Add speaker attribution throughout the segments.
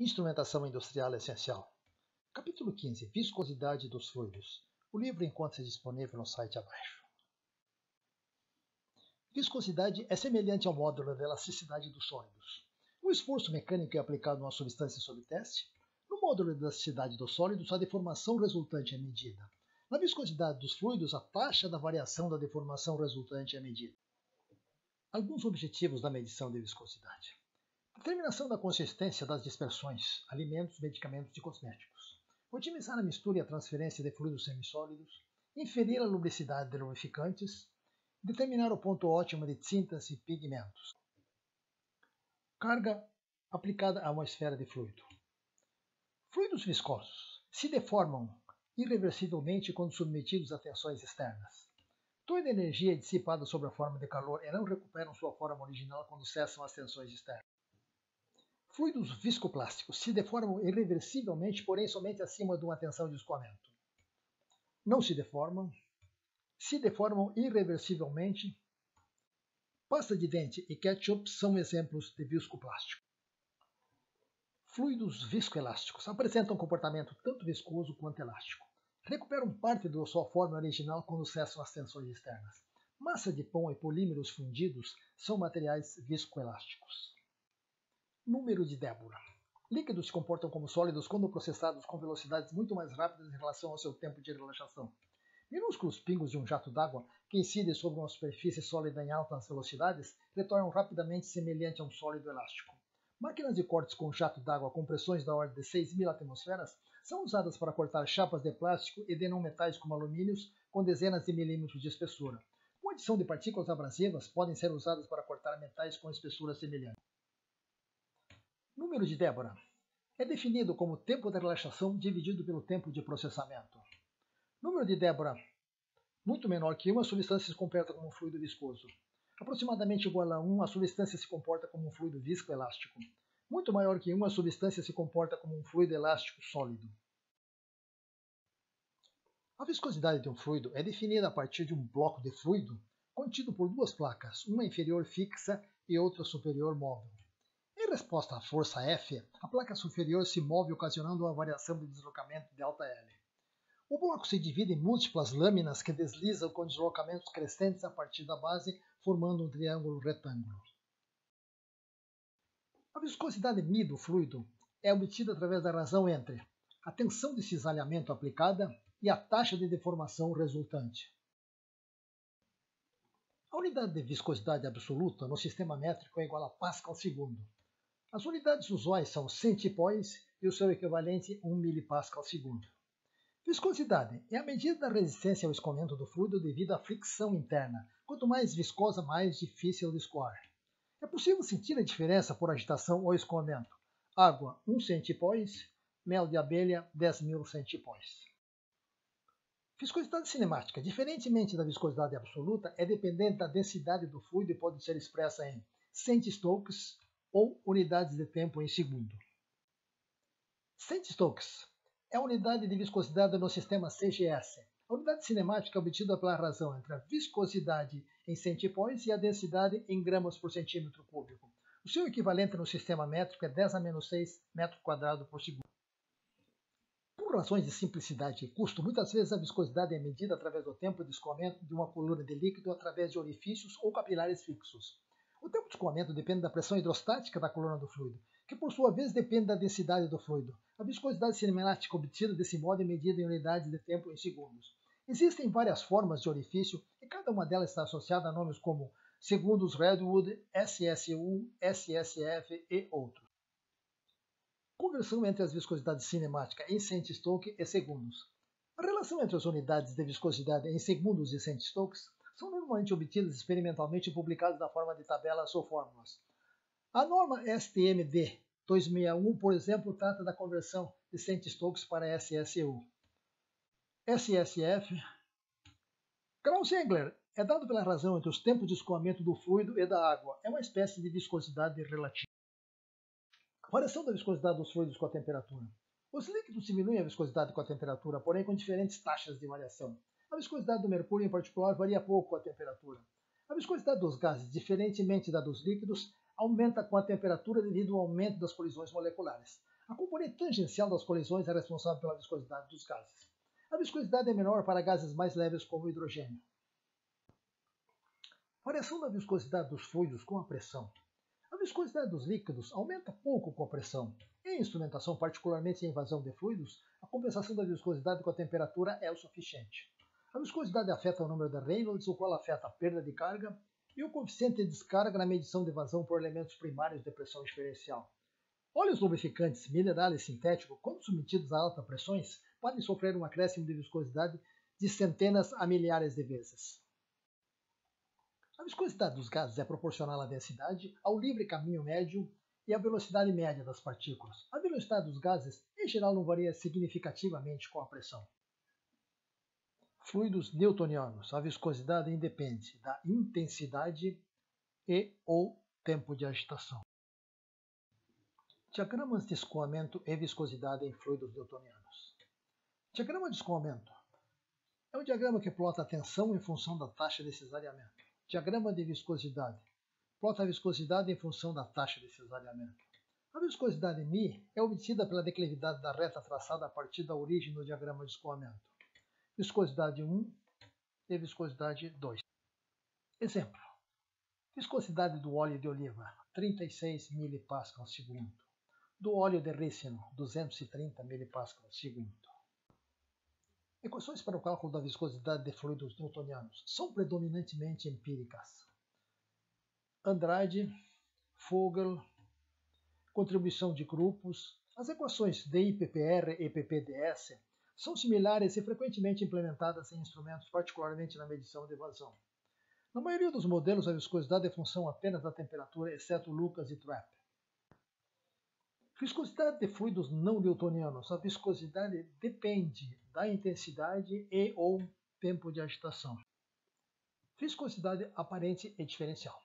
Speaker 1: Instrumentação industrial essencial. Capítulo 15. Viscosidade dos fluidos. O livro encontra-se disponível no site abaixo. Viscosidade é semelhante ao módulo de elasticidade dos sólidos. O esforço mecânico é aplicado a uma substância sob teste. No módulo de elasticidade dos sólidos, a deformação resultante é medida. Na viscosidade dos fluidos, a taxa da variação da deformação resultante é medida. Alguns objetivos da medição de viscosidade. Determinação da consistência das dispersões, alimentos, medicamentos e cosméticos. Otimizar a mistura e a transferência de fluidos semissólidos. Inferir a lubricidade de lubrificantes. Determinar o ponto ótimo de tintas e pigmentos. Carga aplicada a uma esfera de fluido. Fluidos viscosos se deformam irreversivelmente quando submetidos a tensões externas. Toda a energia é dissipada sob a forma de calor e não recuperam sua forma original quando cessam as tensões externas. Fluidos viscoplásticos se deformam irreversivelmente, porém somente acima de uma tensão de escoamento. Não se deformam irreversivelmente. Pasta de dente e ketchup são exemplos de viscoplástico. Fluidos viscoelásticos apresentam comportamento tanto viscoso quanto elástico. Recuperam parte da sua forma original quando cessam as tensões externas. Massa de pão e polímeros fundidos são materiais viscoelásticos. Número de Débora. Líquidos se comportam como sólidos quando processados com velocidades muito mais rápidas em relação ao seu tempo de relaxação. Minúsculos pingos de um jato d'água que incidem sobre uma superfície sólida em altas velocidades retornam rapidamente semelhante a um sólido elástico. Máquinas de cortes com jato d'água com pressões da ordem de 6.000 atmosferas são usadas para cortar chapas de plástico e de não metais como alumínios com dezenas de milímetros de espessura. Com adição de partículas abrasivas, podem ser usadas para cortar metais com espessura semelhante. Número de Débora é definido como tempo de relaxação dividido pelo tempo de processamento. Número de Débora muito menor que 1, a substância se comporta como um fluido viscoso. Aproximadamente igual a 1, a substância se comporta como um fluido viscoelástico. Muito maior que 1, a substância se comporta como um fluido elástico sólido. A viscosidade de um fluido é definida a partir de um bloco de fluido contido por duas placas, uma inferior fixa e outra superior móvel. Em resposta à força F, a placa superior se move ocasionando uma variação de deslocamento de alta L. O bloco se divide em múltiplas lâminas que deslizam com deslocamentos crescentes a partir da base, formando um triângulo retângulo. A viscosidade μ do fluido é obtida através da razão entre a tensão de cisalhamento aplicada e a taxa de deformação resultante. A unidade de viscosidade absoluta no sistema métrico é igual a Pascal segundo. As unidades usuais são centipoise e o seu equivalente 1 milipascal segundo. Viscosidade é a medida da resistência ao escoamento do fluido devido à fricção interna. Quanto mais viscosa, mais difícil de escoar. É possível sentir a diferença por agitação ou escoamento. Água, 1 centipoise, mel de abelha, 10.000 centipoise. Viscosidade cinemática, diferentemente da viscosidade absoluta, é dependente da densidade do fluido e pode ser expressa em centistokes ou unidades de tempo em segundo. Centistokes é a unidade de viscosidade no sistema CGS. A unidade cinemática é obtida pela razão entre a viscosidade em centipoise e a densidade em gramas por centímetro cúbico. O seu equivalente no sistema métrico é 10 a menos 6 metro quadrado por segundo. Por razões de simplicidade e custo, muitas vezes a viscosidade é medida através do tempo de escoamento de uma coluna de líquido através de orifícios ou capilares fixos. O tempo de escoamento depende da pressão hidrostática da coluna do fluido, que por sua vez depende da densidade do fluido. A viscosidade cinemática obtida desse modo é medida em unidades de tempo em segundos. Existem várias formas de orifício e cada uma delas está associada a nomes como segundos Redwood, SSU, SSF e outros. Conversão entre as viscosidades cinemática em centistokes e segundos. A relação entre as unidades de viscosidade em segundos e centistokes são normalmente obtidas experimentalmente e publicadas na forma de tabelas ou fórmulas. A norma STM-D 261, por exemplo, trata da conversão de centistokes para SSU. SSF. Kraus-Engler é dado pela razão entre os tempos de escoamento do fluido e da água. É uma espécie de viscosidade relativa. Variação da viscosidade dos fluidos com a temperatura. Os líquidos diminuem a viscosidade com a temperatura, porém com diferentes taxas de variação. A viscosidade do mercúrio, em particular, varia pouco com a temperatura. A viscosidade dos gases, diferentemente da dos líquidos, aumenta com a temperatura devido ao aumento das colisões moleculares. A componente tangencial das colisões é responsável pela viscosidade dos gases. A viscosidade é menor para gases mais leves como o hidrogênio. Variação da viscosidade dos fluidos com a pressão. A viscosidade dos líquidos aumenta pouco com a pressão. Em instrumentação, particularmente em invasão de fluidos, a compensação da viscosidade com a temperatura é o suficiente. A viscosidade afeta o número de Reynolds, o qual afeta a perda de carga, e o coeficiente de descarga na medição de vazão por elementos primários de pressão diferencial. Óleos lubrificantes, minerais e sintéticos, quando submetidos a altas pressões, podem sofrer um acréscimo de viscosidade de centenas a milhares de vezes. A viscosidade dos gases é proporcional à densidade, ao livre caminho médio e à velocidade média das partículas. A velocidade dos gases, em geral, não varia significativamente com a pressão. Fluidos newtonianos. A viscosidade independe da intensidade e ou tempo de agitação. Diagramas de escoamento e viscosidade em fluidos newtonianos. Diagrama de escoamento é um diagrama que plota a tensão em função da taxa de cesariamento. Diagrama de viscosidade plota a viscosidade em função da taxa de cesariamento. A viscosidade μ é obtida pela declividade da reta traçada a partir da origem do diagrama de escoamento. Viscosidade 1 e viscosidade 2. Exemplo. Viscosidade do óleo de oliva, 36 mPa/segundo. Do óleo de rícino, 230 mPa/segundo. Equações para o cálculo da viscosidade de fluidos newtonianos são predominantemente empíricas. Andrade, Vogel, contribuição de grupos. As equações DI/PPR e PPDS são similares e frequentemente implementadas em instrumentos, particularmente na medição de vazão. Na maioria dos modelos, a viscosidade é função apenas da temperatura, exceto Lucas e Trapp. Viscosidade de fluidos não newtonianos. A viscosidade depende da intensidade e ou tempo de agitação. Viscosidade aparente e diferencial.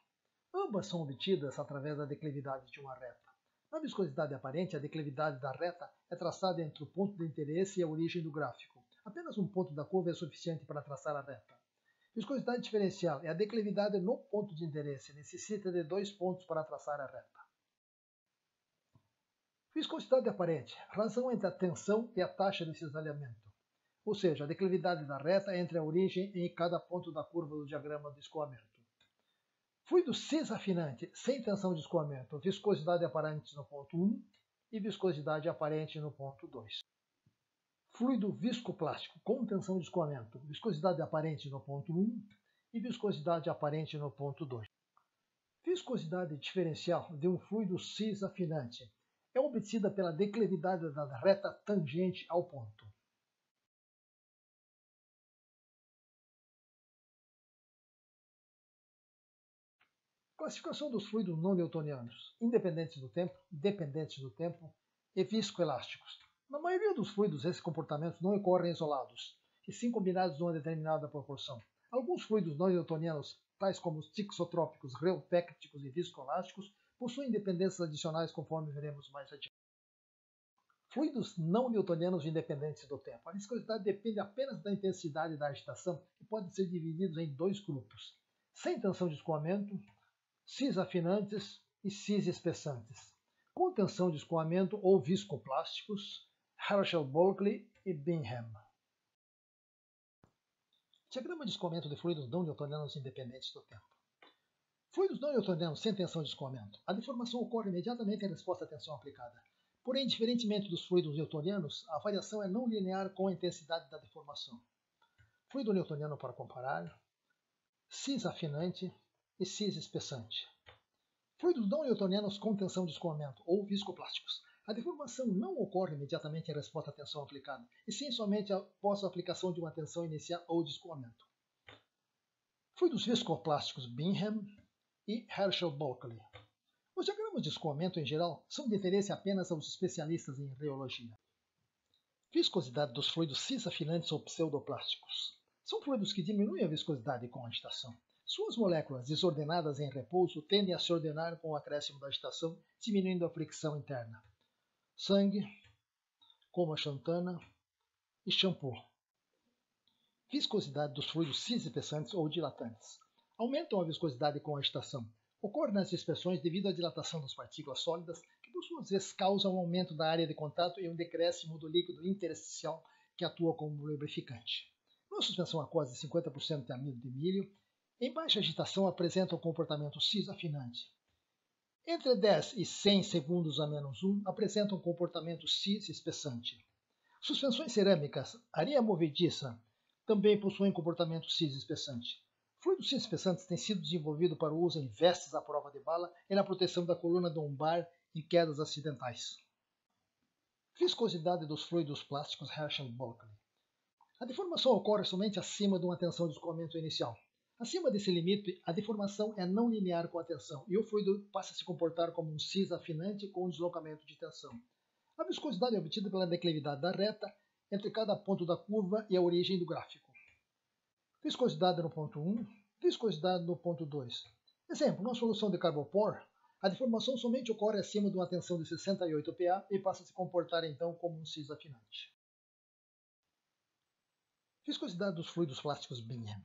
Speaker 1: Ambas são obtidas através da declividade de uma reta. Na viscosidade aparente, a declividade da reta é traçada entre o ponto de interesse e a origem do gráfico. Apenas um ponto da curva é suficiente para traçar a reta. Viscosidade diferencial é a declividade no ponto de interesse. Necessita de 2 pontos para traçar a reta. Viscosidade aparente. Razão entre a tensão e a taxa de cisalhamento. Ou seja, a declividade da reta entre a origem e cada ponto da curva do diagrama de escoamento. Fluido cis-afinante sem tensão de escoamento, viscosidade aparente no ponto 1 e viscosidade aparente no ponto 2. Fluido viscoplástico com tensão de escoamento, viscosidade aparente no ponto 1 e viscosidade aparente no ponto 2. Viscosidade diferencial de um fluido cis-afinante é obtida pela declividade da reta tangente ao ponto. Classificação dos fluidos não newtonianos, independentes do tempo, dependentes do tempo e viscoelásticos. Na maioria dos fluidos, esses comportamentos não ocorrem isolados, e sim combinados numa determinada proporção. Alguns fluidos não newtonianos, tais como os tixotrópicos, reopécticos e viscoelásticos, possuem dependências adicionais conforme veremos mais adiante. Fluidos não newtonianos independentes do tempo. A viscosidade depende apenas da intensidade da agitação e pode ser divididos em 2 grupos. Sem tensão de escoamento, cis-afinantes e cis-espessantes. Com tensão de escoamento ou viscoplásticos, Herschel-Bulkley e Bingham. Diagrama de escoamento de fluidos não newtonianos independentes do tempo. Fluidos não newtonianos sem tensão de escoamento. A deformação ocorre imediatamente em resposta à tensão aplicada. Porém, diferentemente dos fluidos newtonianos, a variação é não linear com a intensidade da deformação. Fluido newtoniano para comparar, cis-afinante e cis-espessante. Fluidos não newtonianos com tensão de escoamento ou viscoplásticos. A deformação não ocorre imediatamente em resposta à tensão aplicada, e sim somente após a aplicação de uma tensão inicial ou de escoamento. Fluidos viscoplásticos Bingham e Herschel-Bulkley. Os diagramas de escoamento, em geral, são de interesse apenas aos especialistas em reologia. Viscosidade dos fluidos cis-afinantes ou pseudoplásticos. São fluidos que diminuem a viscosidade com a agitação. Suas moléculas desordenadas em repouso tendem a se ordenar com o acréscimo da agitação, diminuindo a fricção interna. Sangue, como a xantana e shampoo. Viscosidade dos fluidos cis-espessantes ou dilatantes. Aumentam a viscosidade com a agitação. Ocorre nas dispersões devido à dilatação das partículas sólidas que por suas vezes causa um aumento da área de contato e um decréscimo do líquido intersticial que atua como lubrificante. Numa suspensão aquosa de 50% de amido de milho, em baixa agitação apresenta o comportamento cis-afinante. Entre 10 e 100 segundos a menos 1 apresenta um comportamento cis-espessante. Suspensões cerâmicas, areia movediça, também possuem comportamento cis-espessante. Fluidos cis-espessantes têm sido desenvolvido para o uso em vestes à prova de bala e na proteção da coluna lombar em quedas acidentais. Viscosidade dos fluidos plásticos Herschel-Bulkley. A deformação ocorre somente acima de uma tensão de escoamento inicial. Acima desse limite, a deformação é não linear com a tensão e o fluido passa a se comportar como um cis afinante com um deslocamento de tensão. A viscosidade é obtida pela declividade da reta entre cada ponto da curva e a origem do gráfico. Viscosidade no ponto 1, viscosidade no ponto 2. Exemplo, numa solução de carbopor, a deformação somente ocorre acima de uma tensão de 68 Pa e passa a se comportar então como um cis afinante. Viscosidade dos fluidos plásticos Bingham.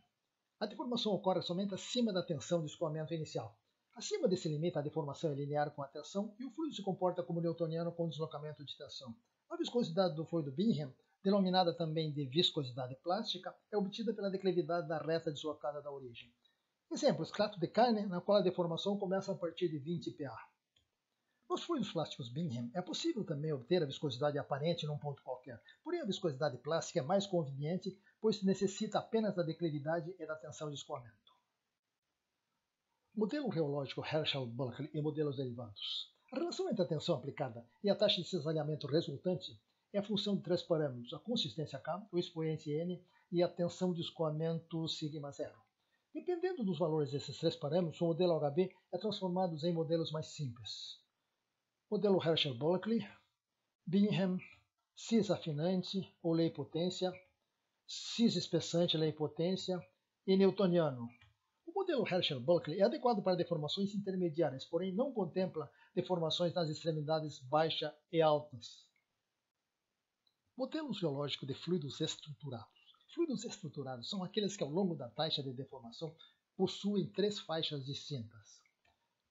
Speaker 1: A deformação ocorre somente acima da tensão de escoamento inicial. Acima desse limite, a deformação é linear com a tensão e o fluido se comporta como newtoniano com deslocamento de tensão. A viscosidade do fluido Bingham, denominada também de viscosidade plástica, é obtida pela declividade da reta deslocada da origem. Exemplo, extrato de carne, na qual a deformação começa a partir de 20 Pa. Nos fluidos plásticos Bingham, é possível também obter a viscosidade aparente num ponto qualquer, porém a viscosidade plástica é mais conveniente, pois necessita apenas da declividade e da tensão de escoamento. Modelo reológico Herschel-Bulkley e modelos derivados. A relação entre a tensão aplicada e a taxa de cisalhamento resultante é a função de três parâmetros, a consistência K, o expoente N e a tensão de escoamento sigma zero. Dependendo dos valores desses três parâmetros, o modelo HB é transformado em modelos mais simples. Modelo Herschel-Bulkley, Bingham, cis-afinante ou lei-potência, cis-espessante lei-potência e newtoniano. O modelo Herschel-Bulkley é adequado para deformações intermediárias, porém não contempla deformações nas extremidades baixa e altas. Modelos geológicos de fluidos estruturados. Fluidos estruturados são aqueles que ao longo da taxa de deformação possuem três faixas distintas.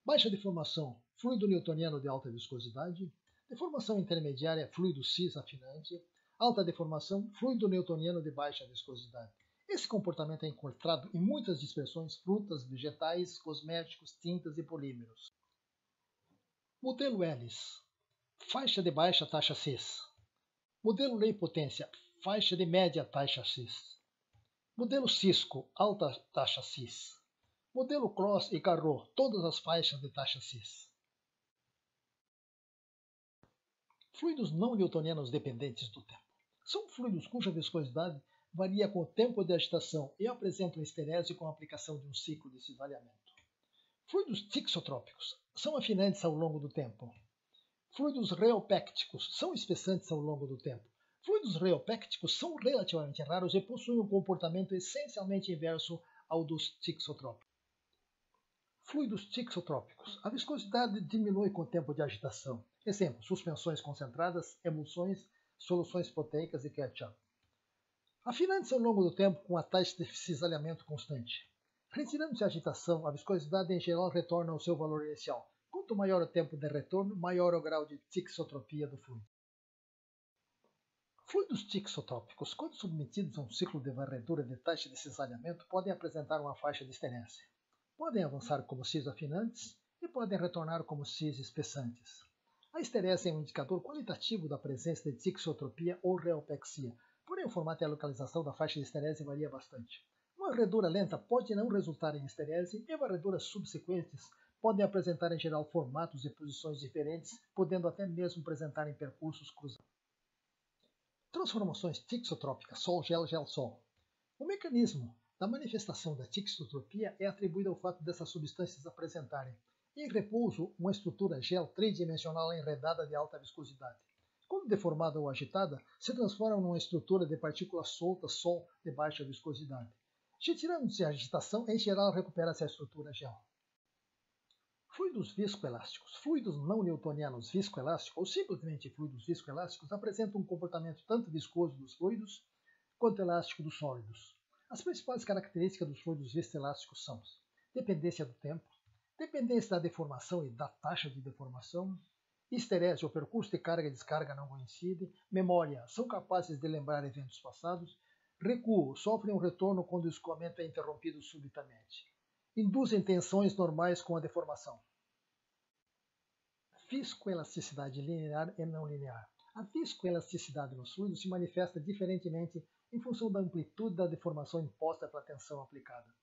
Speaker 1: Baixa deformação, fluido newtoniano de alta viscosidade. Deformação intermediária, fluido cis-afinante. Alta deformação, fluido newtoniano de baixa viscosidade. Esse comportamento é encontrado em muitas dispersões, frutas, vegetais, cosméticos, tintas e polímeros. Modelo Ellis, faixa de baixa taxa cis. Modelo lei-potência, faixa de média taxa cis. Modelo Cisco, alta taxa cis. Modelo Cross e Carreau, todas as faixas de taxa cis. Fluidos não newtonianos dependentes do tempo. São fluidos cuja viscosidade varia com o tempo de agitação e apresentam esterese com a aplicação de um ciclo de cisalhamento. Fluidos tixotrópicos são afinantes ao longo do tempo. Fluidos reopécticos são espessantes ao longo do tempo. Fluidos reopécticos são relativamente raros e possuem um comportamento essencialmente inverso ao dos tixotrópicos. Fluidos tixotrópicos. A viscosidade diminui com o tempo de agitação. Exemplo, suspensões concentradas, emulsões, soluções proteicas e ketchup. Afinantes ao longo do tempo com a taxa de cisalhamento constante. Retirando-se a agitação, a viscosidade em geral retorna ao seu valor inicial. Quanto maior o tempo de retorno, maior o grau de tixotropia do fluido. Fluidos tixotrópicos, quando submetidos a um ciclo de varredura de taxa de cisalhamento, podem apresentar uma faixa de esterese. Podem avançar como cis-afinantes e podem retornar como cis-espessantes. A esterese é um indicador qualitativo da presença de tixotropia ou reopexia, porém o formato e a localização da faixa de esterese varia bastante. Uma varredura lenta pode não resultar em esterese e varreduras subsequentes podem apresentar em geral formatos e posições diferentes, podendo até mesmo apresentar em percursos cruzados. Transformações tixotrópicas sol-gel-gel-sol. O mecanismo da manifestação da tixotropia é atribuído ao fato dessas substâncias apresentarem, em repouso, uma estrutura gel tridimensional enredada de alta viscosidade. Quando deformada ou agitada, se transforma numa estrutura de partículas soltas sol de baixa viscosidade. Retirando-se a agitação, em geral recupera-se a estrutura gel. Fluidos viscoelásticos. Fluidos não newtonianos viscoelásticos, ou simplesmente fluidos viscoelásticos, apresentam um comportamento tanto viscoso dos fluidos quanto elástico dos sólidos. As principais características dos fluidos viscoelásticos são dependência do tempo, dependência da deformação e da taxa de deformação, Histerese, o percurso de carga e descarga não coincide. Memória, são capazes de lembrar eventos passados. Recuo, sofrem um retorno quando o escoamento é interrompido subitamente. Induzem tensões normais com a deformação. Viscoelasticidade linear e não linear. A viscoelasticidade nos fluidos se manifesta diferentemente em função da amplitude da deformação imposta pela tensão aplicada.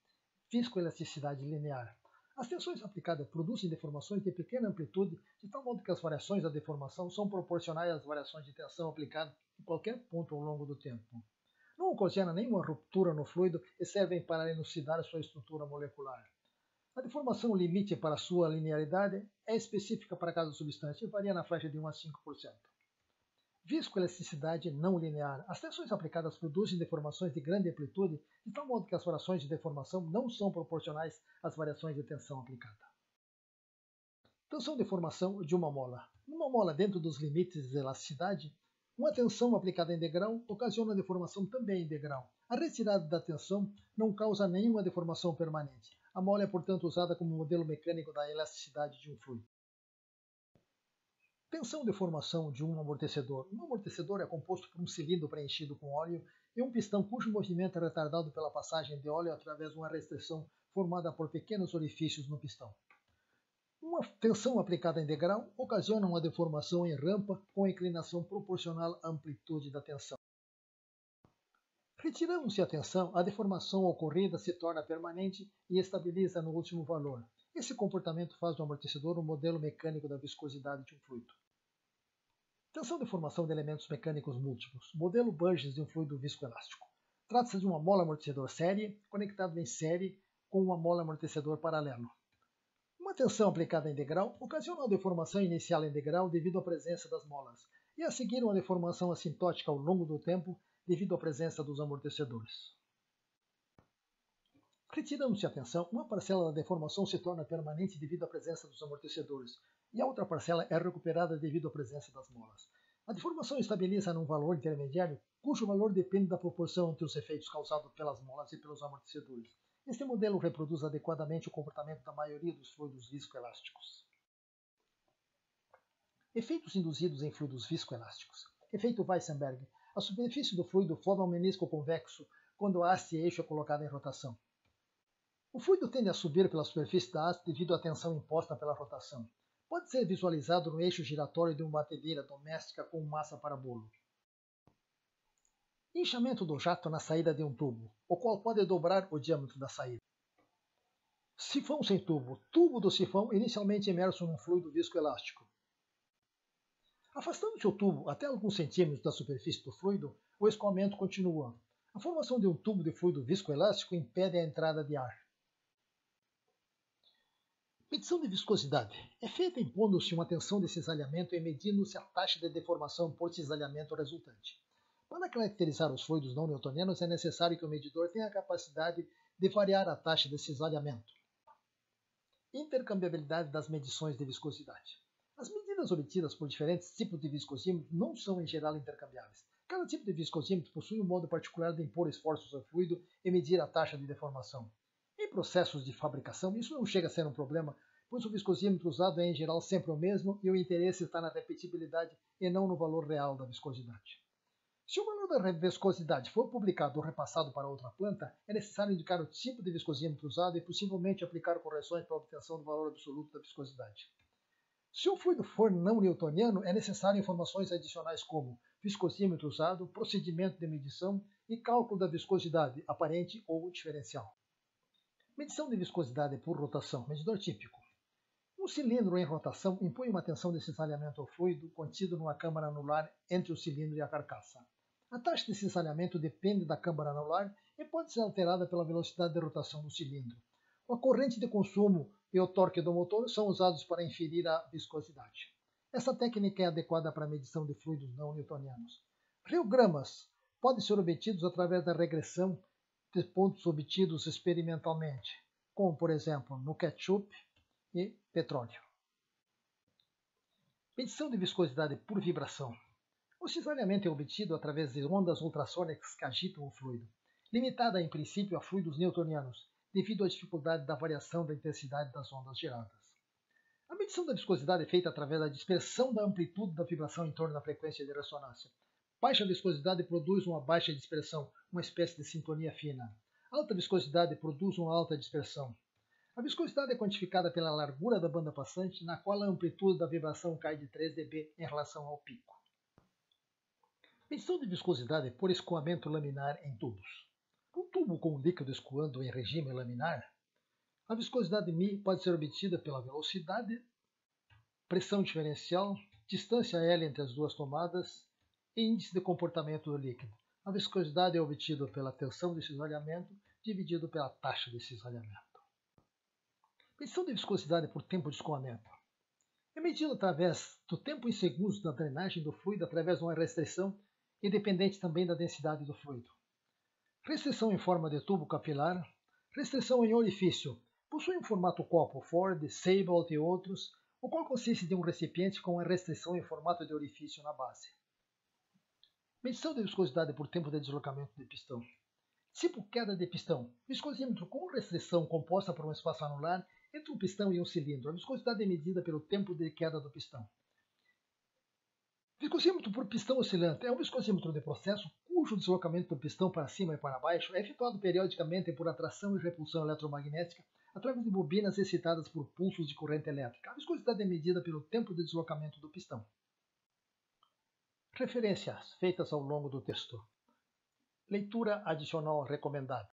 Speaker 1: Viscoelasticidade linear. As tensões aplicadas produzem deformações de pequena amplitude, de tal modo que as variações da deformação são proporcionais às variações de tensão aplicada em qualquer ponto ao longo do tempo. Não ocasiona nenhuma ruptura no fluido e servem para elucidar sua estrutura molecular. A deformação limite para sua linearidade é específica para cada substância e varia na faixa de 1 a 5%. Viscoelasticidade não linear. As tensões aplicadas produzem deformações de grande amplitude, de tal modo que as variações de deformação não são proporcionais às variações de tensão aplicada. Tensão de formação de uma mola. Numa mola dentro dos limites de elasticidade, uma tensão aplicada em degrau ocasiona deformação também em degrau. A retirada da tensão não causa nenhuma deformação permanente. A mola é, portanto, usada como modelo mecânico da elasticidade de um fluido. Tensão de formação de um amortecedor. Um amortecedor é composto por um cilindro preenchido com óleo e um pistão cujo movimento é retardado pela passagem de óleo através de uma restrição formada por pequenos orifícios no pistão. Uma tensão aplicada em degrau ocasiona uma deformação em rampa com inclinação proporcional à amplitude da tensão. Retirando-se a tensão, a deformação ocorrida se torna permanente e estabiliza no último valor. Esse comportamento faz do amortecedor um modelo mecânico da viscosidade de um fluido. Tensão de formação de elementos mecânicos múltiplos. Modelo Burgess de um fluido viscoelástico. Trata-se de uma mola amortecedor série conectado em série com uma mola amortecedor paralelo. Uma tensão aplicada em degrau ocasiona uma deformação inicial em degrau devido à presença das molas, e a seguir uma deformação assintótica ao longo do tempo devido à presença dos amortecedores. Retirando-se a tensão, uma parcela da deformação se torna permanente devido à presença dos amortecedores, e a outra parcela é recuperada devido à presença das molas. A deformação estabiliza num valor intermediário, cujo valor depende da proporção entre os efeitos causados pelas molas e pelos amortecedores. Este modelo reproduz adequadamente o comportamento da maioria dos fluidos viscoelásticos. Efeitos induzidos em fluidos viscoelásticos. Efeito Weissenberg. A superfície do fluido forma um menisco convexo quando a haste eixo é colocada em rotação. O fluido tende a subir pela superfície da haste devido à tensão imposta pela rotação. Pode ser visualizado no eixo giratório de uma batedeira doméstica com massa para bolo. Inchamento do jato na saída de um tubo, o qual pode dobrar o diâmetro da saída. Sifão sem tubo. Tubo do sifão inicialmente imerso num fluido viscoelástico. Afastando-se o tubo até alguns centímetros da superfície do fluido, o escoamento continua. A formação de um tubo de fluido viscoelástico impede a entrada de ar. Medição de viscosidade. É feita impondo-se uma tensão de cisalhamento e medindo-se a taxa de deformação por cisalhamento resultante. Para caracterizar os fluidos não newtonianos, é necessário que o medidor tenha a capacidade de variar a taxa de cisalhamento. Intercambiabilidade das medições de viscosidade. As medidas obtidas por diferentes tipos de viscosímetro não são, em geral, intercambiáveis. Cada tipo de viscosímetro possui um modo particular de impor esforços ao fluido e medir a taxa de deformação. Em processos de fabricação, isso não chega a ser um problema, pois o viscosímetro usado é, em geral, sempre o mesmo e o interesse está na repetibilidade e não no valor real da viscosidade. Se o valor da viscosidade for publicado ou repassado para outra planta, é necessário indicar o tipo de viscosímetro usado e possivelmente aplicar correções para a obtenção do valor absoluto da viscosidade. Se o fluido for não newtoniano, é necessário informações adicionais como viscosímetro usado, procedimento de medição e cálculo da viscosidade, aparente ou diferencial. Medição de viscosidade por rotação, medidor típico. Um cilindro em rotação impõe uma tensão de cisalhamento ao fluido contido numa câmara anular entre o cilindro e a carcaça. A taxa de cisalhamento depende da câmara anular e pode ser alterada pela velocidade de rotação do cilindro. A corrente de consumo e o torque do motor são usados para inferir a viscosidade. Essa técnica é adequada para a medição de fluidos não newtonianos. Riogramas podem ser obtidos através da regressão de pontos obtidos experimentalmente, como, por exemplo, no ketchup e petróleo. Medição de viscosidade por vibração. O cisalhamento é obtido através de ondas ultrassônicas que agitam o fluido, limitada em princípio a fluidos newtonianos, devido à dificuldade da variação da intensidade das ondas geradas. A medição da viscosidade é feita através da dispersão da amplitude da vibração em torno da frequência de ressonância. Baixa viscosidade produz uma baixa dispersão, uma espécie de sintonia fina. Alta viscosidade produz uma alta dispersão. A viscosidade é quantificada pela largura da banda passante, na qual a amplitude da vibração cai de 3 dB em relação ao pico. Medição de viscosidade por escoamento laminar em tubos. Um tubo com líquido escoando em regime laminar, a viscosidade μ pode ser obtida pela velocidade, pressão diferencial, distância L entre as duas tomadas e índice de comportamento do líquido. A viscosidade é obtida pela tensão de cisalhamento dividido pela taxa de cisalhamento. Medição de viscosidade por tempo de escoamento. É medida através do tempo em segundos da drenagem do fluido através de uma restrição independente também da densidade do fluido. Restrição em forma de tubo capilar. Restrição em orifício. Possui um formato copo Ford, Seibold e outros, o qual consiste de um recipiente com uma restrição em formato de orifício na base. Medição de viscosidade por tempo de deslocamento de pistão. Tipo queda de pistão. Viscosímetro com restrição composta por um espaço anular entre um pistão e um cilindro. A viscosidade é medida pelo tempo de queda do pistão. Viscosímetro por pistão oscilante é um viscosímetro de processo cujo deslocamento do pistão para cima e para baixo é efetuado periodicamente por atração e repulsão eletromagnética através de bobinas excitadas por pulsos de corrente elétrica. A viscosidade é medida pelo tempo de deslocamento do pistão. Referências feitas ao longo do texto. Leitura adicional recomendada.